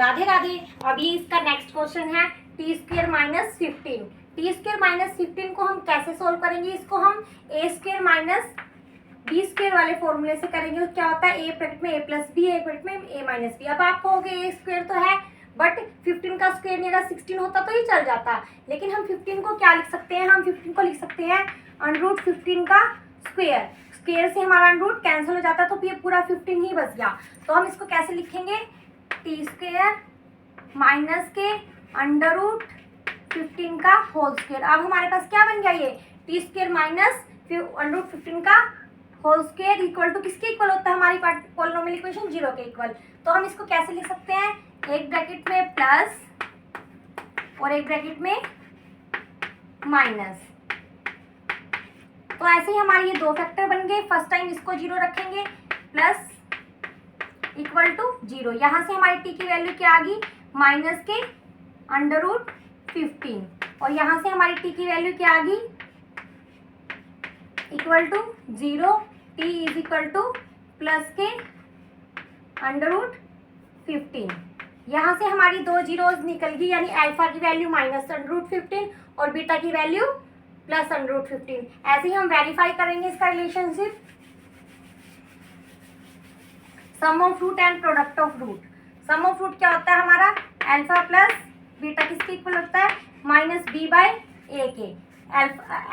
राधे राधे। अभी इसका next question है T square minus 15। T square minus 15 को हम कैसे सोल्व करेंगे? इसको हम ए स्क्वेयर माइनस बी स्क्वेयर वाले फॉर्मूले से करेंगे। क्या होता है? ए ब्रैकेट में ए प्लस बी, ए ब्रैकेट में ए माइनस बी। अब आप कहोगे ए स्क्वेयर तो है बट 15 का स्क्वेयर नहीं, अगर 16 होता तो ही चल जाता, लेकिन हम 15 को क्या लिख सकते हैं? हम 15 को लिख सकते हैं अंडररूट 15 का स्क्वेयर। स्क्वेयर से हमारा अंडररूट कैंसिल हो जाता है तो ये पूरा 15 ही बच गया। तो हम इसको कैसे लिखेंगे? टी स्क्वेयर माइनस के अंडररूट 15 का होल स्क्वेयर। अब हमारे पास क्या बन गया? ये टी स्क्वेयर माइनस अंडररूट 15 का होल स्क्वेयर इक्वल टू किसके इक्वल होता है? हमारी पॉलिनोमियल इक्वेशन 0 के इक्वल। तो हम इसको कैसे लिख सकते हैं? एक ब्रैकेट में प्लस और एक ब्रैकेट में माइनस। तो ऐसे ही हमारे ये दो फैक्टर बन गए। फर्स्ट टाइम इसको 0 रखेंगे, प्लस इक्वल टू 0। यहाँ से हमारी टी की वैल्यू क्या आ गई? माइनस के अंडररूट 15। और यहाँ से हमारी टी की वैल्यू क्या आ गई? Equal to 0। T is equal to plus के अंडररूट 15। यहाँ से हमारी दो जीरोज निकल गई, यानी अल्फा की वैल्यू माइनस अंडररूट 15 और बीटा की वैल्यू प्लस अंडररूट 15। ऐसे ही हम वेरीफाई करेंगे इसका relationship. Sum of root and product of root. Sum of root क्या होता है हमारा? अल्फा प्लस बीटा किसके इक्वल होता है? माइनस बी बाय ए के।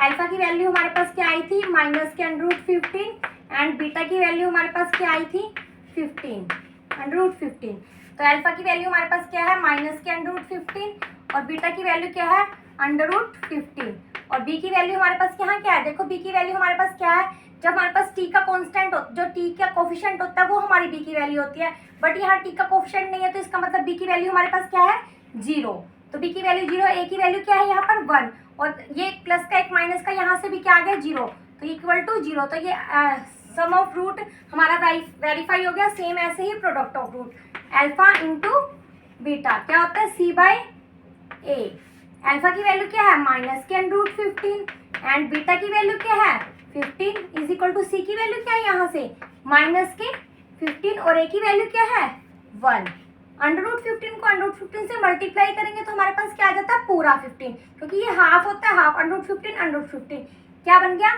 अल्फा की वैल्यू हमारे पास क्या आई थी? माइनस के अंडररूट 15 एंड बीटा की वैल्यू हमारे पास क्या आई थी? 15 अंडररूट 15। तो अल्फा की वैल्यू हमारे पास क्या है? माइनस के अंडररूट 15 और बीटा की वैल्यू क्या है? अंडररूट 15। और बी की वैल्यू हमारे पास यहाँ क्या है? देखो बी की वैल्यू हमारे पास क्या है? जब हमारे पास टी का कांस्टेंट हो, जो टी का कोफिशिएंट होता है वो हमारी बी की वैल्यू होती है, बट यहाँ टी का कोफिशिएंट नहीं है, तो इसका मतलब बी की वैल्यू हमारे पास क्या है? 0। तो बी की वैल्यू 0, ए की वैल्यू क्या है यहाँ पर? 1। और ये प्लस का एक माइनस का यहाँ से भी क्या आ गया? 0। तो इक्वल टू 0। तो ये सम ऑफ रूट हमारा वेरीफाई हो गया। सेम ऐसे ही product of root, alpha into beta क्या होता है? C by A. अल्फा की वैल्यू क्या है? माइनस के अंडररूट 15 एंड बीटा की वैल्यू क्या है? 15 इज इक्वल टू सी की वैल्यू क्या है? यहाँ से माइनस के 15 और ए की वैल्यू क्या है? 1। अंडररूट 15 को अंडररूट 15 से मल्टीप्लाई करेंगे तो हमारे पास क्या आ जाता है? पूरा 15, क्योंकि ये हाफ होता है। हाफ अंडररूट 15 अंडररूट 15 क्या बन गया?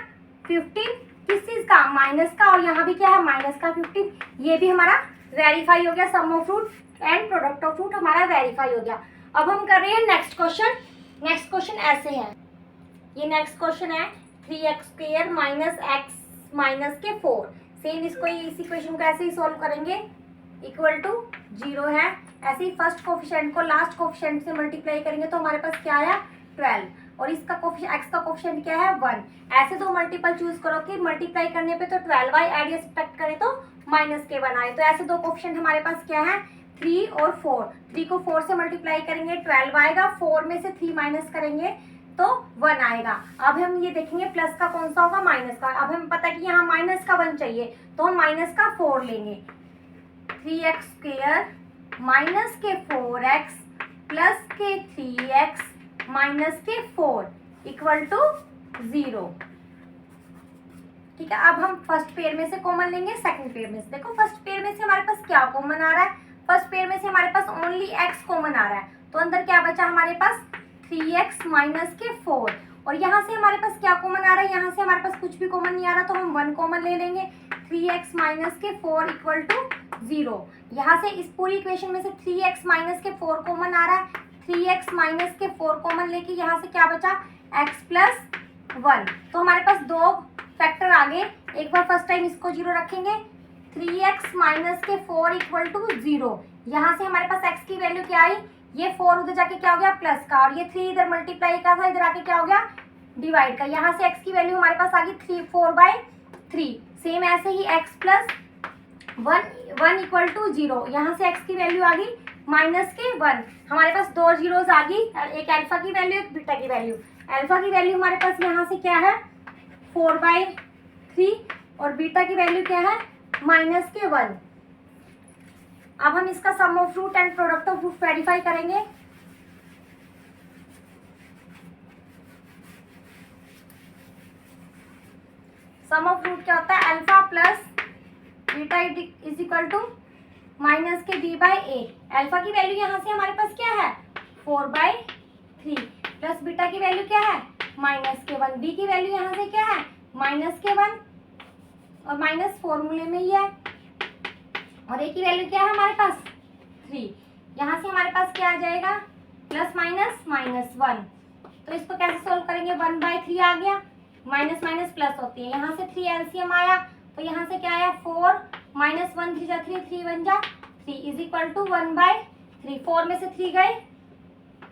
15 किस चीज का? माइनस का। और यहाँ भी क्या है? माइनस का 15। ये भी हमारा वेरीफाई हो गया। Sum of root and product of root हमारा वेरीफाई हो गया। अब हम कर रहे हैं नेक्स्ट क्वेश्चन। नेक्स्ट क्वेश्चन ऐसे है, ये नेक्स्ट क्वेश्चन है 3x square minus x minus के 4। सेम इसको इस इक्वेशन को ऐसे ही सॉल्व करेंगे। इक्वल टू 0 है। ऐसे ही फर्स्ट कोफिशिएंट को लास्ट कोफिशिएंट से मल्टीप्लाई करेंगे तो हमारे पास क्या आया? 12। और इसका एक्स का कोफिशिएंट क्या है? 1। ऐसे दो मल्टीपल चूज करो कि मल्टीप्लाई करने पे तो 12 बाई ऐड या सब्ट्रैक्ट करें तो माइनस के 1 आए। तो ऐसे दो कोफिशिएंट हमारे पास क्या है? 3 और 4। 3 को 4 से मल्टीप्लाई करेंगे 12 आएगा, 4 में से 3 माइनस करेंगे तो 1 आएगा। अब हम ये देखेंगे प्लस का कौन सा होगा? माइनस का। अब हमें पता है कि यहाँ माइनस का 1 चाहिए तो हम माइनस का 4 लेंगे। 3x स्क्वेयर माइनस के 4x प्लस के 3x माइनस के 4 इक्वल टू 0। ठीक है। अब हम फर्स्ट पेयर में से कॉमन लेंगे, सेकंड पेयर में से। देखो फर्स्ट पेयर में से हमारे पास क्या कॉमन आ रहा है? फर्स्ट पेयर में से हमारे पास ओनली x कॉमन आ रहा है, तो अंदर क्या बचा हमारे पास? 3x माइनस के 4। और यहाँ से हमारे पास क्या कॉमन आ रहा है? यहाँ से हमारे पास कुछ भी कॉमन नहीं आ रहा तो हम 1 कॉमन ले लेंगे। 3x माइनस के 4 इक्वल टू 0। यहाँ से इस पूरी इक्वेशन में से 3x माइनस के 4 कॉमन आ रहा है। 3x माइनस के 4 कॉमन लेके यहाँ से क्या बचा? x plus 1। तो हमारे पास दो फैक्टर आ गए। एक बार फर्स्ट टाइम इसको 0 रखेंगे। 3x माइनस के 4 इक्वल टू 0। यहाँ से हमारे पास x की वैल्यू क्या आई? ये 4 उधर जाके क्या हो गया? प्लस का। और ये 3 इधर मल्टीप्लाई का था, इधर आके क्या हो गया? डिवाइड का। यहाँ से x की वैल्यू हमारे पास आ गई 4/3। सेम ऐसे ही x प्लस 1 इक्वल टू 0। यहाँ से x की वैल्यू आ गई माइनस के 1। हमारे पास दो जीरोज आ गई, एक अल्फा की वैल्यू एक बीटा की वैल्यू। अल्फा की वैल्यू हमारे पास यहाँ से क्या है? 4/3 और बीटा की वैल्यू क्या है? माइनस के 1। अब हम इसका sum of root and product of root verify करेंगे। सम ऑफ रूट क्या होता है? Alpha plus beta is equal to minus के b बाई ए। अल्फा की वैल्यू यहाँ से हमारे पास क्या है 4/3 प्लस बीटा की वैल्यू क्या है -1। बी की वैल्यू यहाँ से क्या है -1 और माइनस फॉर्मूले में ही है और ए की वैल्यू क्या है हमारे पास 3। यहाँ से हमारे पास क्या आ जाएगा प्लस -1। तो इसको कैसे सोल्व करेंगे 1/3 आ गया माइनस माइनस प्लस होती है। यहाँ से 3 एलसीएम आया तो यहाँ से क्या आया 4 -1 3 जा 3 3 1 जा 3 इज इक्वल टू 1/3। 4 में से 3 गए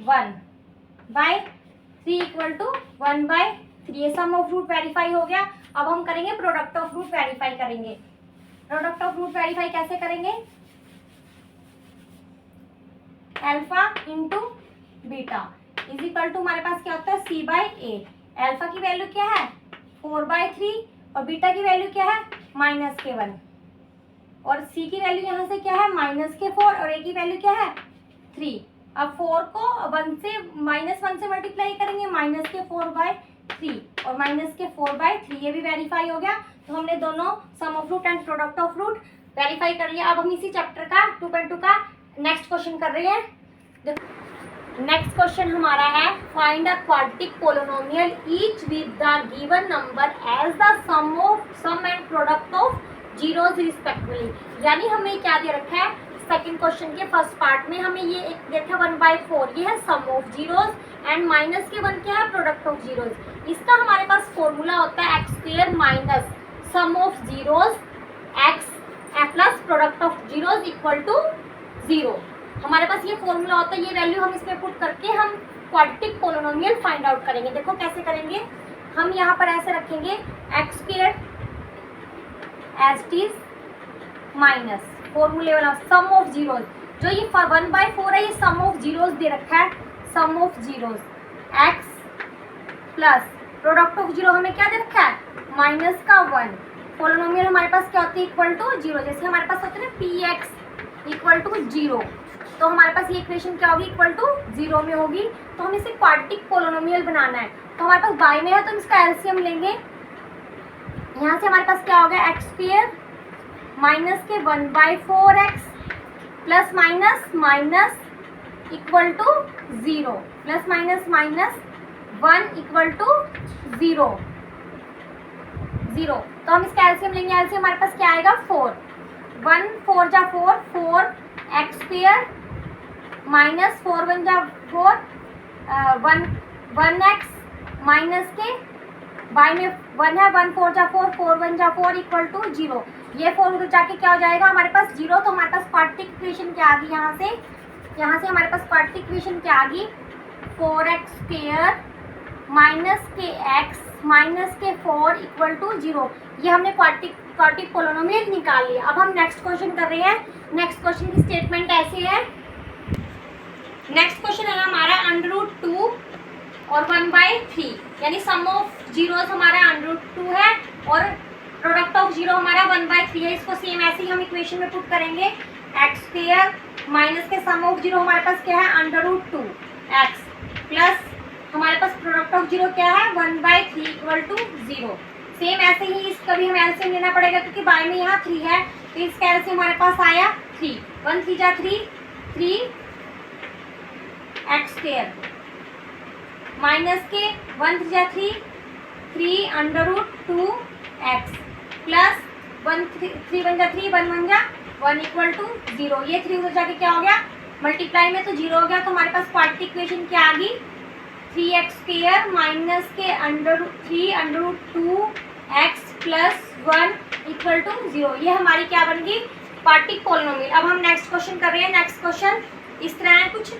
1/3 इक्वल टू 1/3। ये सम ऑफ रूट वेरीफाई हो गया। अब हम करेंगे प्रोडक्ट ऑफ रूट वेरीफाई करेंगे। प्रोडक्ट ऑफ रूट वेरीफाई कैसे करेंगे alpha into beta is equal to हमारे पास क्या होता है c बाई ए। अल्फा की वैल्यू क्या है 4/3 और बीटा की वैल्यू क्या है -1 और c की वैल्यू यहाँ से क्या है -4 और a की वैल्यू क्या है 3। अब 4 को 1 से -1 से मल्टीप्लाई करेंगे -4/3 और -4/3 ये भी वेरीफाई हो गया। तो हमने दोनों sum of root and product of root verify कर लिया। अब हम इसी चैप्टर का 2.2 का नेक्स्ट क्वेश्चन कर रहे हैं। नेक्स्ट क्वेश्चन हमारा है find a quadratic polynomial each with the given number as the sum and product of zeros respectively. यानी हमें क्या दे रखा है सेकंड क्वेश्चन के फर्स्ट पार्ट में हमें ये एक देखा 1/4 ये है sum of zeros and minus के 1 क्या है प्रोडक्ट ऑफ जीरोस। इसका हमारे पास फॉर्मूला होता है x² minus sum of zeros x plus product of zeros equal to 0। हमारे पास ये फॉर्मूला होता है। ये वैल्यू हम इसमें पुट करके हम क्वाड्रेटिक पोलिनोमियल फाइंड आउट करेंगे। देखो कैसे करेंगे हम यहाँ पर ऐसे रखेंगे x² as it is minus फॉर्मूले वाला सम ऑफ जीरोस। जो ये 1/4 है ये सम ऑफ जीरोस दे रखा है sum of zeros x plus product of zero हमें क्या दे रखा है -1। पोलिनोमियल हमारे पास क्या होती है इक्वल टू 0। जैसे हमारे पास होता है ना px इक्वल टू 0 तो हमारे पास ये इक्वेशन क्या होगी इक्वल टू 0 में होगी। तो हम इसे क्वाड्रेटिक पोलिनोमियल बनाना है। तो हमारे पास बाय में है तो हम इसका एलसीएम लेंगे। यहाँ से हमारे पास क्या हो गया x² माइनस के 1/4x plus minus equal to 0 plus minus 1 equal to 0। तो हम इसका एलसीएम लेंगे। एलसीएम हमारे पास क्या आएगा 4 1 4 जा 4 x² माइनस 4 1 जा 4 1x माइनस के बाय में 1 है 1 4 जा 4 4 1 जा 4 इक्वल टू 0। ये 4 उधर जाके क्या हो जाएगा हमारे पास 0। तो हमारे पास क्वाड्रेटिक इक्वेशन क्या आ गई यहाँ से हमारे पास क्वाड्रेटिक इक्वेशन क्या आ गई 4x² माइनस के x माइनस के 4 इक्वल टू 0। ये हमने क्वाड्रेटिक पोलिनोमियल निकाल लिया। अब हम नेक्स्ट क्वेश्चन कर रहे हैं। नेक्स्ट क्वेश्चन की स्टेटमेंट ऐसे है। नेक्स्ट क्वेश्चन है हमारा √2 और 1/3 यानी सम ऑफ जीरोस हमारा √2 है और प्रोडक्ट ऑफ जीरो हमारा 1/3 है। इसको सेम ऐसे ही हम इक्वेशन में पुट करेंगे x² माइनस के सम ऑफ जीरो हमारे पास क्या है √2x प्लस हमारे पास प्रोडक्ट ऑफ जीरो क्या है 1/3 इक्वल टू 0। सेम ऐसे ही इसका भी हमें एलसीएम लेना पड़ेगा क्योंकि बाय में यहाँ 3 है तो इसका एलसीएम हमारे पास आया 3 1 3 जा 3 x² माइनस के 1 3 जा 3 √2x प्लस 3 1 जा 3 1 1 जा 1 इक्वल टू 0। ये 3 उधर जाके क्या हो गया मल्टीप्लाई में तो 0 हो गया। तो हमारे पास क्वाड्रेटिक इक्वेशन क्या आ गई 3x² माइनस के 3 √2x प्लस 1 इक्वल टू 0। ये हमारी क्या बन गई क्वाड्रेटिक पोलिनोमियल। अब हम नेक्स्ट क्वेश्चन कर रहे हैं। नेक्स्ट क्वेश्चन इस तरह है कुछ।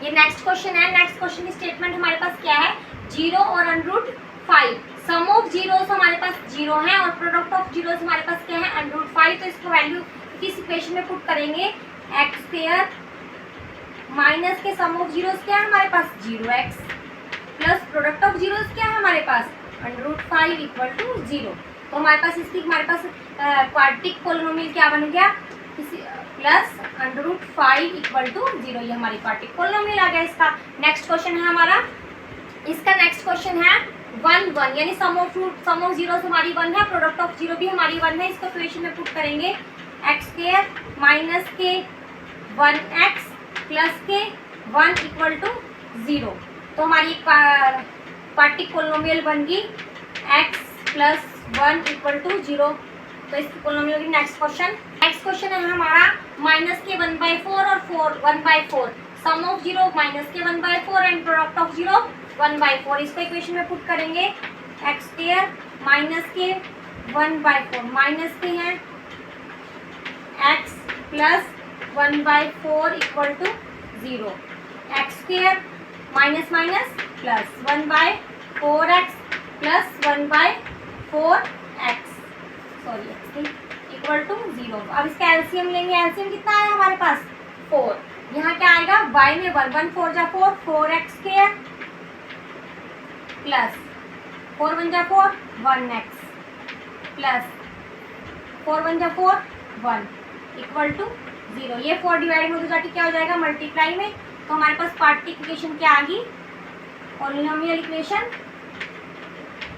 ये नेक्स्ट क्वेश्चन है। नेक्स्ट क्वेश्चन की स्टेटमेंट हमारे पास क्या है 0 और √5 सम ऑफ जीरोस हमारे पास 0 है और प्रोडक्ट ऑफ जीरोस हमारे पास क्या है √5। तो इसको वैल्यू किस इक्वेशन में पुट करेंगे x² माइनस के सम ऑफ जीरोस क्या है हमारे पास 0x plus product of zeros क्या है हमारे पास √5 इक्वल टू 0। तो हमारे पास इसकी हमारे पास क्वाड्रेटिक पोलिनोमियल क्या बन गया प्लस √5 इक्वल टू 0। ये हमारी क्वाड्रेटिक पोलिनोमियल आ गया इसका। नेक्स्ट क्वेश्चन है हमारा। इसका नेक्स्ट क्वेश्चन है 1 1 यानी सम ऑफ जीरोस हमारी 1 है प्रोडक्ट ऑफ जीरो भी हमारी 1 है। इसको इक्वेशन में पुट करेंगे एक्स स्क्वायर माइनस के 1x प्लस के 1 इक्वल टू 0। तो हमारी क्वाड्रेटिक पोलिनोमियल बन गई x प्लस 1 इक्वल टू 0। तो इसकी पोलिनोमियल की नेक्स्ट क्वेश्चन है हमारा माइनस के 1/4 और 1/4 सम ऑफ 0 माइनस के 1/4 एंड प्रोडक्ट ऑफ 0 1/4। इसको इक्वेशन में पुट करेंगे एक्स स्क्वायर माइनस के 1/4 माइनस के हैं x plus 1/4 equal to 0। X square minus minus plus 1/4x plus 1/4x sorry equal to 0। अब इसका एलसीएम लेंगे। एलसीएम कितना है हमारे पास 4। यहाँ क्या आएगा y में 1 4 जा 4 4x स्क्वायर प्लस 4 1 जा 4 1x प्लस 4 1 जा 4 1 इक्वल टू 0। ये 4 डिवाइड में तो जाके क्या हो जाएगा मल्टीप्लाई में। तो हमारे पास क्वाड्रेटिक इक्वेशन क्या आ गई polynomial equation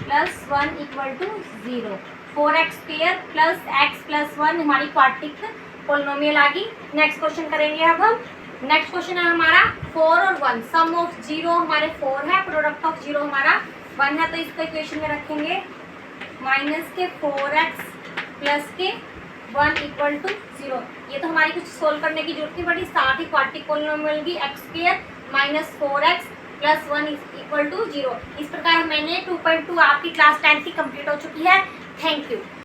plus 1 equal to 0। 4x square plus x plus 1 हमारी क्वाड्रेटिक पोलिनोमियल आ गई। नेक्स्ट क्वेश्चन करेंगे अब हम। नेक्स्ट क्वेश्चन है हमारा 4 और 1 सम ऑफ 0 हमारे 4 है प्रोडक्ट ऑफ 0 हमारा 1 है। तो इसको इक्वेशन में रखेंगे माइनस के 4x प्लस के 1 इक्वल टू 0। ये तो हमारी कुछ सोल्व करने की जरूरत नहीं पड़ी। साथ ही क्वाड्रेटिक पोलिनोमियल की x square minus 4x plus 1 equal to 0। इस प्रकार मैंने 2.2 आपकी क्लास 10 की कंप्लीट हो चुकी है। Thank you.